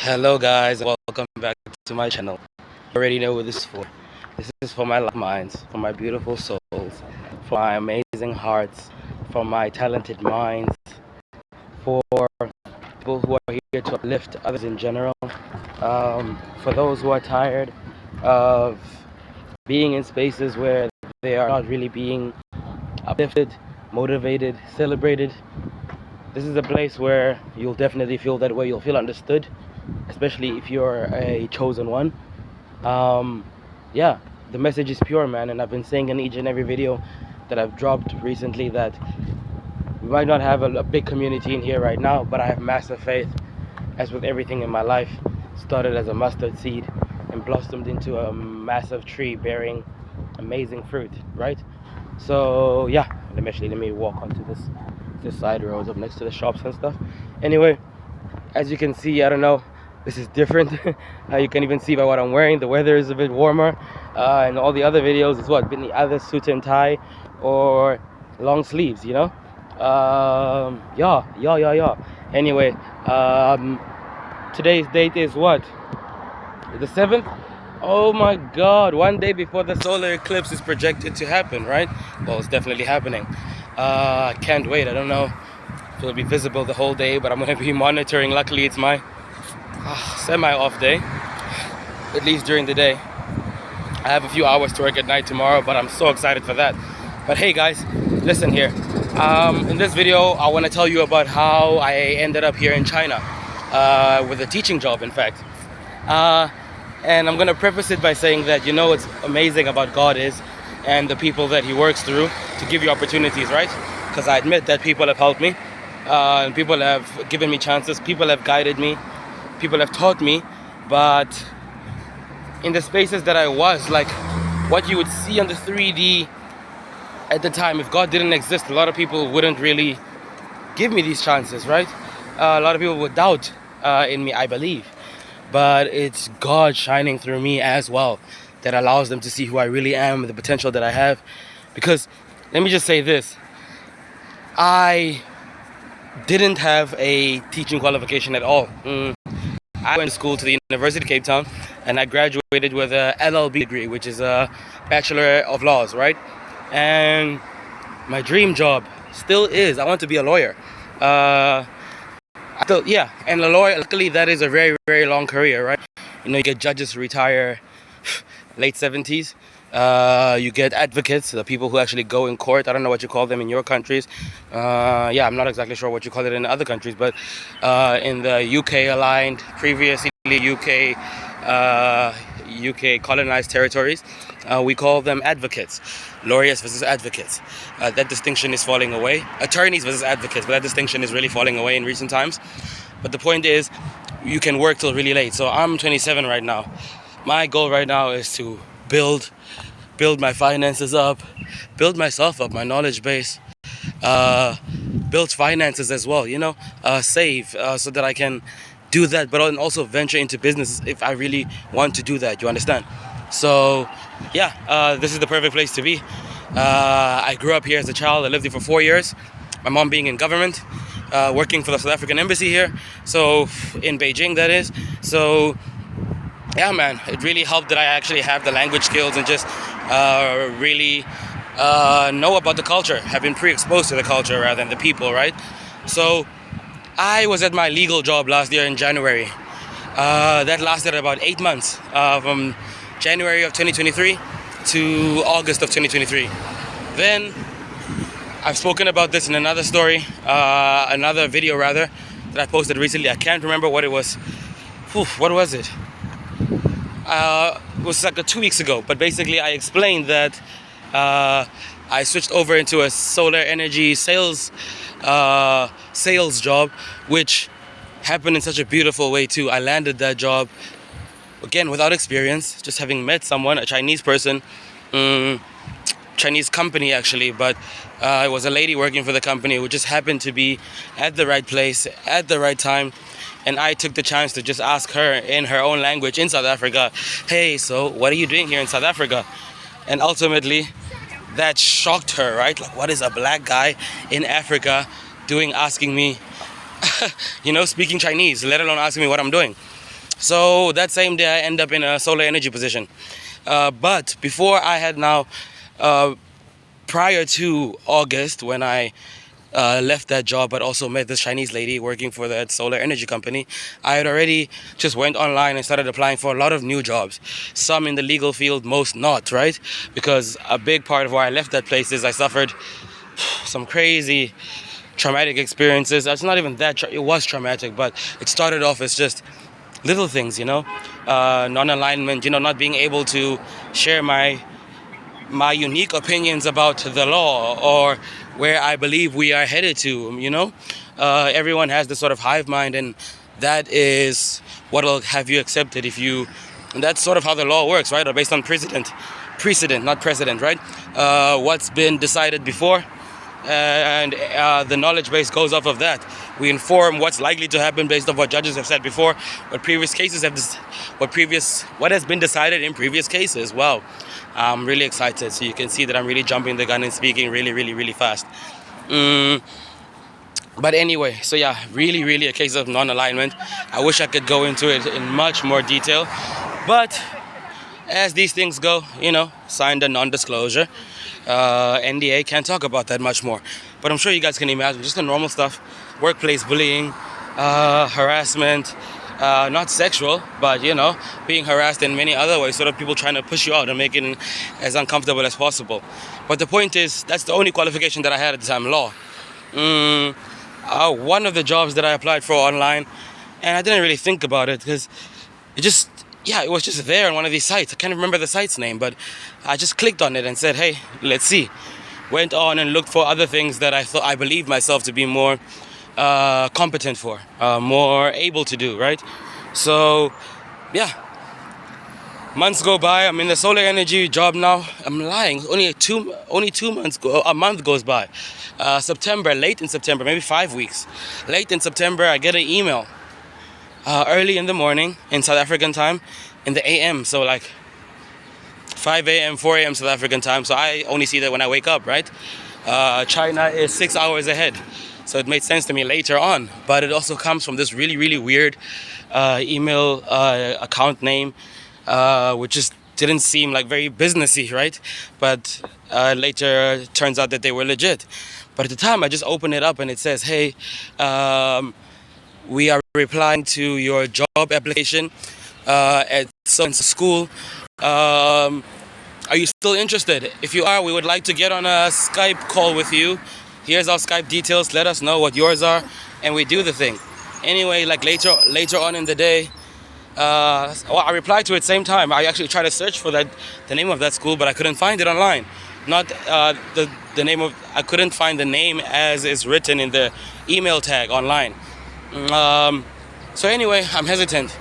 Hello guys, welcome back to my channel. You already know what this is for. This is for my love minds, for my beautiful souls, for my amazing hearts, for my talented minds, for people who are here to uplift others in general, for those who are tired of being in spaces where they are not really being uplifted, motivated, celebrated. This is a place where you'll definitely feel that way. You'll feel understood, especially if you're a chosen one. Yeah, the message is pure, man, and I've been saying in each and every video that I've dropped recently that we might not have a big community in here right now, but I have massive faith. As with everything in my life, started as a mustard seed and blossomed into a massive tree bearing amazing fruit, right? So yeah, let me walk onto this side road up next to the shops and stuff. Anyway, as you can see, I don't know, this is different. You can even see by what I'm wearing. The weather is a bit warmer, and all the other videos is what been either suit and tie or long sleeves, you know. Yeah. Anyway, today's date is what, the 7th. Oh my god, one day before the solar eclipse is projected to happen, right? Well, it's definitely happening. I can't wait. I don't know if it'll be visible the whole day, but I'm gonna be monitoring. Luckily it's my semi-off day, at least during the day. I have a few hours to work at night tomorrow, but I'm so excited for that. But hey guys, listen here. In this video, I want to tell you about how I ended up here in China with a teaching job, in fact. And I'm going to preface it by saying that, you know, what's amazing about God is, and the people that He works through to give you opportunities, right? Because I admit that people have helped me, and people have given me chances, people have guided me, people have taught me, but in the spaces that I was, like what you would see on the 3D at the time, if God didn't exist, a lot of people wouldn't really give me these chances, right? A lot of people would doubt in me, I believe. But it's God shining through me as well that allows them to see who I really am, the potential that I have. Because let me just say this, I didn't have a teaching qualification at all. I went to school to the University of Cape Town, and I graduated with a LLB degree, which is a Bachelor of Laws, right? And my dream job still is, I want to be a lawyer. Yeah, and a lawyer, luckily that is a very, very long career, right? You know, you get judges who retire late 70s. You get advocates, the people who actually go in court. I don't know what you call them in your countries. Yeah, I'm not exactly sure what you call it in other countries, but in the UK aligned, previously UK colonized territories, we call them advocates. Lawyers versus advocates. That distinction is falling away. Attorneys versus advocates, but that distinction is really falling away in recent times. But the point is, you can work till really late. So I'm 27 right now. My goal right now is to build my finances up, build myself up, my knowledge base, build finances as well, you know, save so that I can do that, but also venture into business if I really want to do that, you understand? So yeah, this is the perfect place to be. I grew up here as a child. I lived here for 4 years, my mom being in government, working for the South African embassy here, so in Beijing that is. So yeah, man, it really helped that I actually have the language skills and just really know about the culture, have been pre-exposed to the culture rather than the people, right? So I was at my legal job last year in January. That lasted about 8 months, from January of 2023 to August of 2023. Then I've spoken about this in another story, another video rather, that I posted recently. I can't remember what it was. What was it? It was like 2 weeks ago, but basically I explained that I switched over into a solar energy sales job, which happened in such a beautiful way too. I landed that job again without experience, just having met someone, a Chinese person, Chinese company actually, but it was a lady working for the company who just happened to be at the right place at the right time. And I took the chance to just ask her in her own language in South Africa, hey, so what are you doing here in South Africa? And ultimately that shocked her, right? Like, what is a black guy in Africa doing asking me, you know, speaking Chinese, let alone asking me what I'm doing? So that same day I end up in a solar energy position. But before I had now, prior to August, when I left that job, but also met this Chinese lady working for that solar energy company, I had already just went online and started applying for a lot of new jobs. Some in the legal field, most not, right? Because a big part of why I left that place is I suffered some crazy traumatic experiences. It's not even that, it was traumatic, but it started off as just little things, non-alignment, not being able to share my unique opinions about the law or where I believe we are headed to, Everyone has this sort of hive mind, and that is what'll have you accepted and that's sort of how the law works, right? Or based on precedent, not precedent, right? What's been decided before, and the knowledge base goes off of that. We inform what's likely to happen based on what judges have said before, what has been decided in previous cases. Wow, I'm really excited. So you can see that I'm really jumping the gun and speaking really, really, really fast. But anyway, so yeah, really, really a case of non-alignment. I wish I could go into it in much more detail, but as these things go, signed a non-disclosure. NDA, can't talk about that much more. But I'm sure you guys can imagine just the normal stuff. Workplace bullying, harassment, not sexual, but being harassed in many other ways, sort of people trying to push you out and make it as uncomfortable as possible. But the point is, that's the only qualification that I had at the time, law. One of the jobs that I applied for online, and I didn't really think about it because it was just there on one of these sites. I can't remember the site's name, but I just clicked on it and said, hey, let's see. Went on and looked for other things that I believed myself to be more competent for, more able to do, right? So, yeah. Months go by. I'm in the solar energy job now. I'm lying. Only 2 months go. A month goes by. Late in September, maybe 5 weeks. Late in September, I get an email. Early in the morning in South African time, in the AM, so like 5 a.m., 4 a.m. South African time, so I only see that when I wake up, right? China is 6 hours ahead, so it made sense to me later on, but it also comes from this really, really weird email account name, which just didn't seem like very businessy, right? But later turns out that they were legit. But at the time, I just opened it up and it says, hey, we are replying to your job application at some school. Are you still interested? If you are, we would like to get on a Skype call with you. Here's our Skype details. Let us know what yours are, and we do the thing. Anyway, like later on in the day, I replied to it same time. I actually tried to search for the name of that school, but I couldn't find it online. Not the name of. I couldn't find the name as is written in the email tag online. So anyway, I'm hesitant,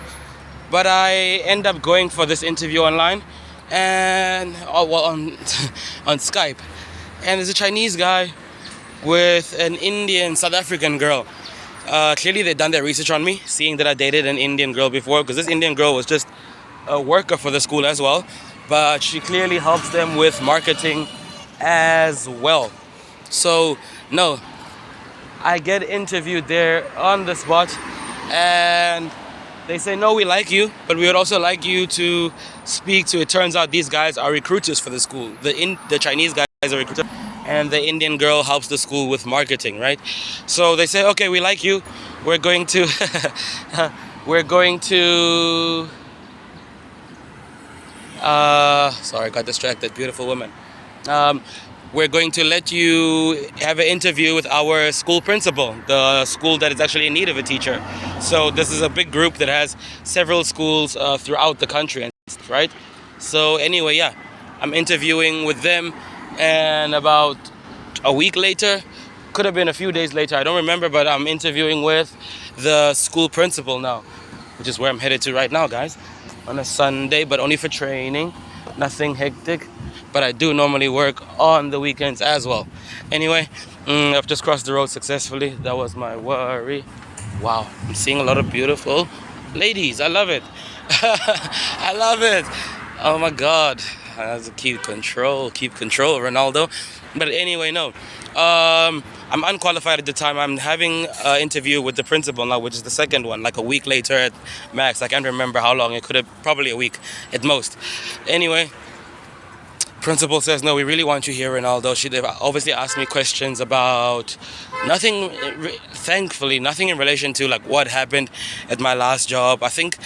but I end up going for this interview online, and on Skype, and there's a Chinese guy with an Indian South African girl. Clearly they've done their research on me, seeing that I dated an Indian girl before, because this Indian girl was just a worker for the school as well, but she clearly helps them with marketing as well. So no, I get interviewed there on the spot, and they say, no, we like you, but we would also like you to speak to, it turns out these guys are recruiters for the school. The Chinese guys are recruiters, and the Indian girl helps the school with marketing, right? So they say, okay, we like you. We're going to, sorry, got distracted, beautiful woman. We're going to let you have an interview with our school principal, the school that is actually in need of a teacher. So this is a big group that has several schools throughout the country, right? So anyway, yeah, I'm interviewing with them, and about a week later, could have been a few days later, I don't remember, but I'm interviewing with the school principal now, which is where I'm headed to right now, guys, on a Sunday, but only for training, nothing hectic. But I do normally work on the weekends as well. Anyway, I've just crossed the road successfully. That was my worry. Wow, I'm seeing a lot of beautiful ladies. I love it. I love it. Oh my God. That's keep control, Ronaldo. But anyway, no. I'm unqualified at the time. I'm having an interview with the principal now, which is the second one, like a week later at max. I can't remember how long. It could have probably a week at most. Anyway, principal says, no, we really want you here, Ronaldo. They've obviously asked me questions about nothing, thankfully, nothing in relation to like what happened at my last job. I think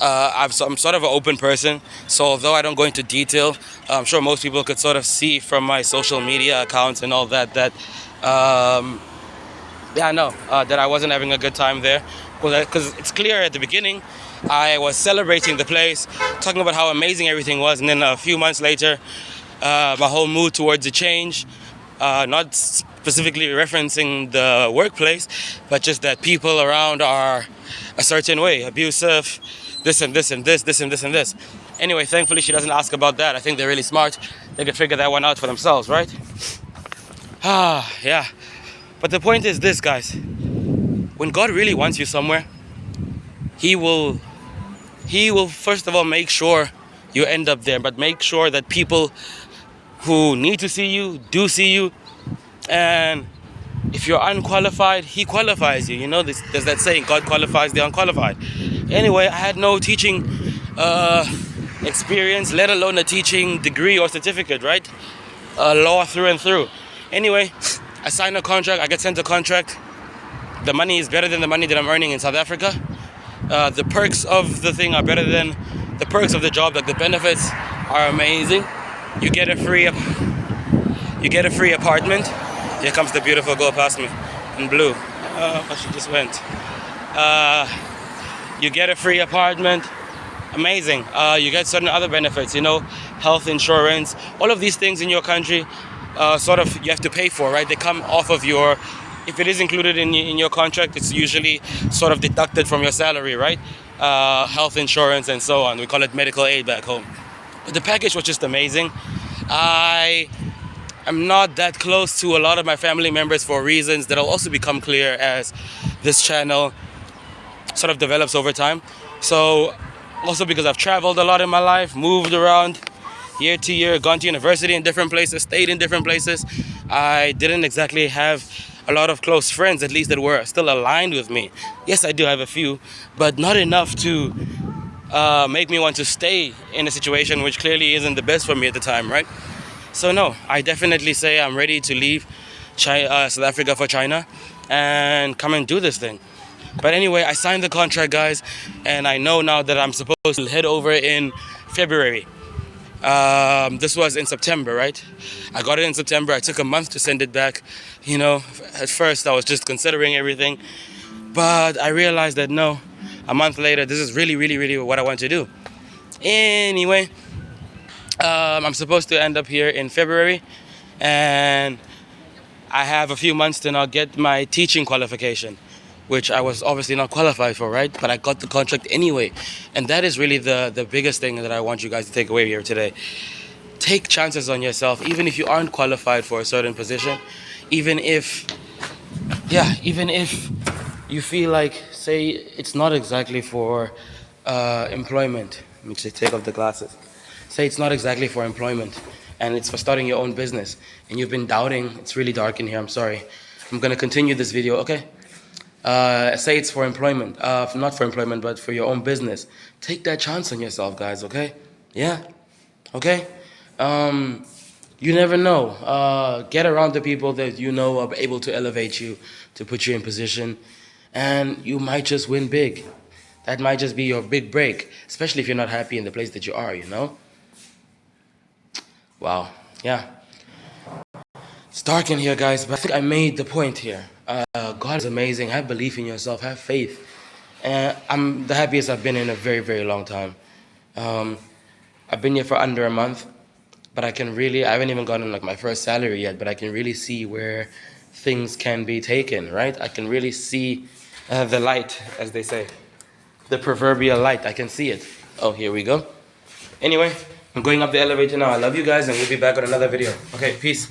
I'm sort of an open person, so although I don't go into detail, I'm sure most people could sort of see from my social media accounts and all that yeah, no, that I wasn't having a good time there. Because it's clear at the beginning, I was celebrating the place, talking about how amazing everything was, and then a few months later, my whole mood towards a change, not specifically referencing the workplace, but just that people around are a certain way, abusive, this and this and this, this and this and this. Anyway, thankfully she doesn't ask about that. I think they're really smart. They could figure that one out for themselves, right? Yeah. But the point is this, guys. When God really wants you somewhere, He will first of all make sure you end up there, but make sure that people who need to see you do see you. And if you're unqualified, He qualifies you. You know, there's that saying, God qualifies the unqualified. Anyway, I had no teaching experience, let alone a teaching degree or certificate, right? Law through and through. Anyway, I signed a contract, I get sent a contract. The money is better than the money that I'm earning in South Africa. The perks of the thing are better than the perks of the job. Like the benefits are amazing. You get a free apartment. Here comes the beautiful girl past me in blue. Oh, she just went. You get a free apartment. Amazing. You get certain other benefits, you know, health insurance, all of these things in your country, sort of you have to pay for, right? They come off of your, if it is included in your contract, it's usually sort of deducted from your salary, right? Health insurance and so on. We call it medical aid back home. But the package was just amazing. I am not that close to a lot of my family members for reasons that will also become clear as this channel sort of develops over time. So also because I've traveled a lot in my life, moved around year to year, gone to university in different places, stayed in different places, I didn't exactly have a lot of close friends, at least that were still aligned with me. Yes, I do have a few, but not enough to make me want to stay in a situation which clearly isn't the best for me at the time, right? So no, I definitely say I'm ready to leave South Africa for China and come and do this thing. But anyway, I signed the contract, guys, and I know now that I'm supposed to head over in February. This was in September, right? I got it in September. I took a month to send it back. You know, at first I was just considering everything, but I realized that no, a month later, this is really, really, really what I want to do. Anyway, I'm supposed to end up here in February, and I have a few months to now get my teaching qualification, which I was obviously not qualified for, right? But I got the contract anyway. And that is really the biggest thing that I want you guys to take away here today. Take chances on yourself, even if you aren't qualified for a certain position. Even if you feel like, say, it's not exactly for employment. Let me just take off the glasses. Say it's not exactly for employment, and it's for starting your own business, and you've been doubting. It's really dark in here, I'm sorry. I'm gonna continue this video, okay? Say it's for employment, not for employment, but for your own business. Take that chance on yourself, guys, okay? Yeah, okay? You never know. Get around the people that you know are able to elevate you, to put you in position, and you might just win big. That might just be your big break, especially if you're not happy in the place that you are, you know? Wow, yeah. It's dark in here, guys, but I think I made the point here. God is amazing. Have belief in yourself. Have faith. And I'm the happiest I've been in a very, very long time. I've been here for under a month, but I haven't even gotten like my first salary yet, but I can really see where things can be taken, right? I can really see the light, as they say. The proverbial light. I can see it. Oh, here we go. Anyway, I'm going up the elevator now. I love you guys, and we'll be back with another video. Okay, peace.